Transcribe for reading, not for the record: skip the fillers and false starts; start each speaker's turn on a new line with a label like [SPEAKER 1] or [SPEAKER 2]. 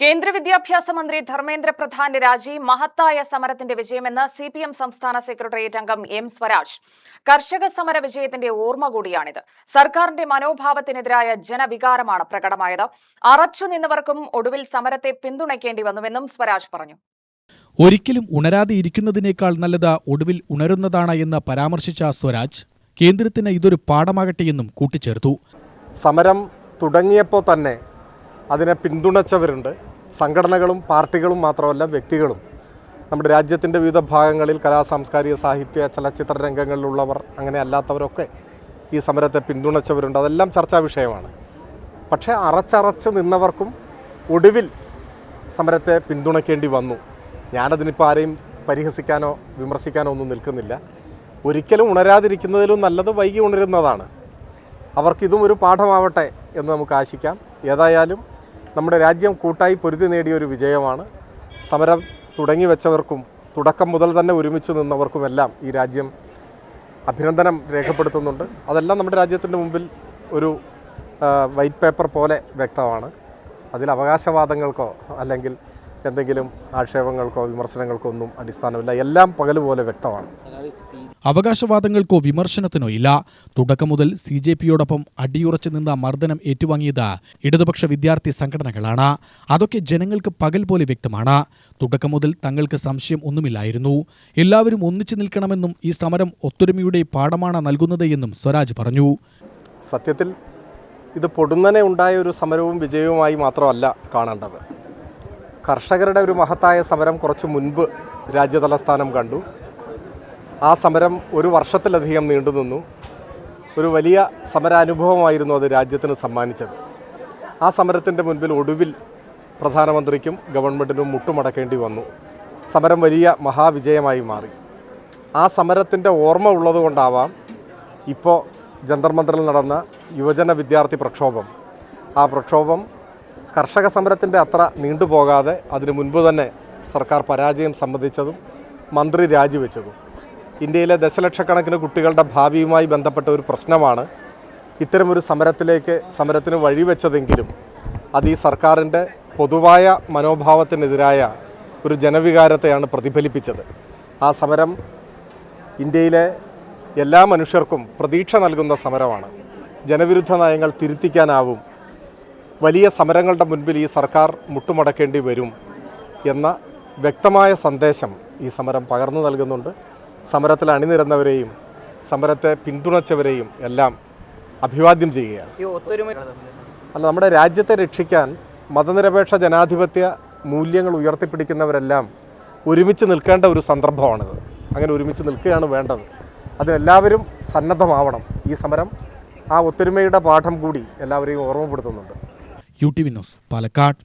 [SPEAKER 1] കേന്ദ്ര വിദ്യാഭ്യാസ മന്ത്രി ധർമ്മേന്ദ്ര പ്രധാന്റെ രാജി മഹത്തായ സമരത്തിന്റെ വിജയമെന്ന് സിപിഎം സംസ്ഥാന സെക്രട്ടേറിയറ്റ് അംഗം എം സ്വരാജ്. കർഷക സമര വിജയത്തിന്റെ ഓർമ്മ കൂടിയാണിത്. സർക്കാരിന്റെ മനോഭാവത്തിനെതിരായ ജനവികാരമാണ് പ്രകടമായത്. അറച്ചുനിന്നവർക്കും ഒടുവിൽ സമരത്തെ പിന്തുണയ്ക്കേണ്ടി വന്നുവെന്നും സ്വരാജ് പറഞ്ഞു.
[SPEAKER 2] ഒരിക്കലും ഉണരാതെ ഇരിക്കുന്നതിനേക്കാൾ നല്ലത് ഒടുവിൽ ഉണരുന്നതാണ് എന്ന് പരാമർശിച്ച സ്വരാജ് കേന്ദ്രത്തിന് ഇതൊരു പാഠമാകട്ടെയെന്നും കൂട്ടിച്ചേർത്തു.
[SPEAKER 3] സമരം തുടങ്ങിയപ്പോൾ തന്നെ അതിനെ പിന്തുണച്ചവരുണ്ട്. സംഘടനകളും പാർട്ടികളും മാത്രമല്ല വ്യക്തികളും. നമ്മുടെ രാജ്യത്തിൻ്റെ വിവിധ ഭാഗങ്ങളിൽ കലാ സാംസ്കാരിക സാഹിത്യ ചലച്ചിത്ര രംഗങ്ങളിലുള്ളവർ അങ്ങനെ അല്ലാത്തവരൊക്കെ ഈ സമരത്തെ പിന്തുണച്ചവരുണ്ട്. അതെല്ലാം ചർച്ചാ വിഷയമാണ്. പക്ഷേ അറച്ചറച്ച് നിന്നവർക്കും ഒടുവിൽ സമരത്തെ പിന്തുണയ്ക്കേണ്ടി വന്നു. ഞാനതിനിപ്പോൾ ആരെയും പരിഹസിക്കാനോ വിമർശിക്കാനോ ഒന്നും നിൽക്കുന്നില്ല. ഒരിക്കലും ഉണരാതിരിക്കുന്നതിലും നല്ലത് വൈകി ഉണരുന്നതാണ്. അവർക്കിതും ഒരു പാഠമാവട്ടെ എന്ന് നമുക്ക് ആശിക്കാം. ഏതായാലും നമ്മുടെ രാജ്യം കൂട്ടായി പൊരുതി നേടിയൊരു വിജയമാണ്. സമരം തുടങ്ങി വെച്ചവർക്കും തുടക്കം മുതൽ തന്നെ ഒരുമിച്ച് നിന്നവർക്കുമെല്ലാം ഈ രാജ്യം അഭിനന്ദനം രേഖപ്പെടുത്തുന്നുണ്ട്. അതെല്ലാം നമ്മുടെ രാജ്യത്തിൻ്റെ മുമ്പിൽ ഒരു വൈറ്റ് പേപ്പർ പോലെ വ്യക്തമാണ്. അതിൽ അവകാശവാദങ്ങൾക്കോ അല്ലെങ്കിൽ എന്തെങ്കിലും ആക്ഷേപങ്ങൾക്കോ വിമർശനങ്ങൾക്കോ ഒന്നും അടിസ്ഥാനമില്ല. എല്ലാം പകലുപോലെ വ്യക്തമാണ്.
[SPEAKER 2] അവകാശവാദങ്ങൾക്കോ വിമർശനത്തിനോ ഇല്ല. തുടക്കം മുതൽ CJPയോടൊപ്പം അടിയുറച്ചു നിന്ന മർദ്ദനം ഏറ്റുവാങ്ങിയത് ഇടതുപക്ഷ വിദ്യാർത്ഥി സംഘടനകളാണ്. അതൊക്കെ ജനങ്ങൾക്ക് പകൽ പോലെ വ്യക്തമാണ്. തുടക്കം മുതൽ തങ്ങൾക്ക് സംശയം ഒന്നുമില്ലായിരുന്നു. എല്ലാവരും ഒന്നിച്ചു നിൽക്കണമെന്നും ഈ സമരം ഒത്തൊരുമയുടെ പാഠമാണ് നൽകുന്നത് എന്നും സ്വരാജ് പറഞ്ഞു.
[SPEAKER 3] സത്യത്തിൽ ഇത് പൊടുന്നനെ ഉണ്ടായ ഒരു സമരവും വിജയവുമായി മാത്രമല്ല കാണേണ്ടത്. കർഷകരുടെ ഒരു മഹത്തായ സമരം കുറച്ചു മുൻപ് രാജ്യതലസ്ഥാനം കണ്ടു. ആ സമരം ഒരു വർഷത്തിലധികം നീണ്ടുനിന്നു. ഒരു വലിയ സമരാനുഭവമായിരുന്നു അത് രാജ്യത്തിന് സമ്മാനിച്ചത്. ആ സമരത്തിൻ്റെ മുൻപിൽ ഒടുവിൽ പ്രധാനമന്ത്രിക്കും ഗവൺമെൻറ്റിനും മുട്ടുമടക്കേണ്ടി വന്നു. സമരം വലിയ മഹാവിജയമായി മാറി. ആ സമരത്തിൻ്റെ ഓർമ്മ ഉള്ളതുകൊണ്ടാവാം ഇപ്പോൾ ജന്തർ മന്ദറിൽ നടന്ന യുവജന വിദ്യാർത്ഥി പ്രക്ഷോഭം, ആ പ്രക്ഷോഭം കർഷക സമരത്തിൻ്റെ അത്ര നീണ്ടുപോകാതെ അതിനു മുൻപ് തന്നെ സർക്കാർ പരാജയം സമ്മതിച്ചതും മന്ത്രി രാജിവെച്ചതും ഇന്ത്യയിലെ ദശലക്ഷക്കണക്കിന് കുട്ടികളുടെ ഭാവിയുമായി ബന്ധപ്പെട്ട ഒരു പ്രശ്നമാണ് ഇത്തരമൊരു സമരത്തിന് വഴിവെച്ചതെങ്കിലും അത് ഈ സർക്കാരിൻ്റെ പൊതുവായ മനോഭാവത്തിനെതിരായ ഒരു ജനവികാരത്തെയാണ് പ്രതിഫലിപ്പിച്ചത്. ആ സമരം ഇന്ത്യയിലെ എല്ലാ മനുഷ്യർക്കും പ്രതീക്ഷ നൽകുന്ന സമരമാണ്. ജനവിരുദ്ധ നയങ്ങൾ തിരുത്തിക്കാനാവും. വലിയ സമരങ്ങളുടെ മുൻപിൽ ഈ സർക്കാർ മുട്ടുമടക്കേണ്ടി വരും എന്ന വ്യക്തമായ സന്ദേശം ഈ സമരം പകർന്നു നൽകുന്നുണ്ട്. സമരത്തിൽ അണിനിരന്നവരെയും സമരത്തെ പിന്തുണച്ചവരെയും എല്ലാം അഭിവാദ്യം ചെയ്യുകയാണ്. അല്ല, നമ്മുടെ രാജ്യത്തെ രക്ഷിക്കാൻ മതനിരപേക്ഷ ജനാധിപത്യ മൂല്യങ്ങൾ ഉയർത്തിപ്പിടിക്കുന്നവരെല്ലാം ഒരുമിച്ച് നിൽക്കേണ്ട ഒരു സന്ദർഭമാണിത്. അങ്ങനെ ഒരുമിച്ച് നിൽക്കുകയാണ് വേണ്ടത്. അതിനെല്ലാവരും സന്നദ്ധമാവണം. ഈ സമരം ആ ഒത്തൊരുമയുടെ പാഠം കൂടി എല്ലാവരെയും ഓർമ്മപ്പെടുത്തുന്നുണ്ട്.
[SPEAKER 2] UTV news, Palakkad.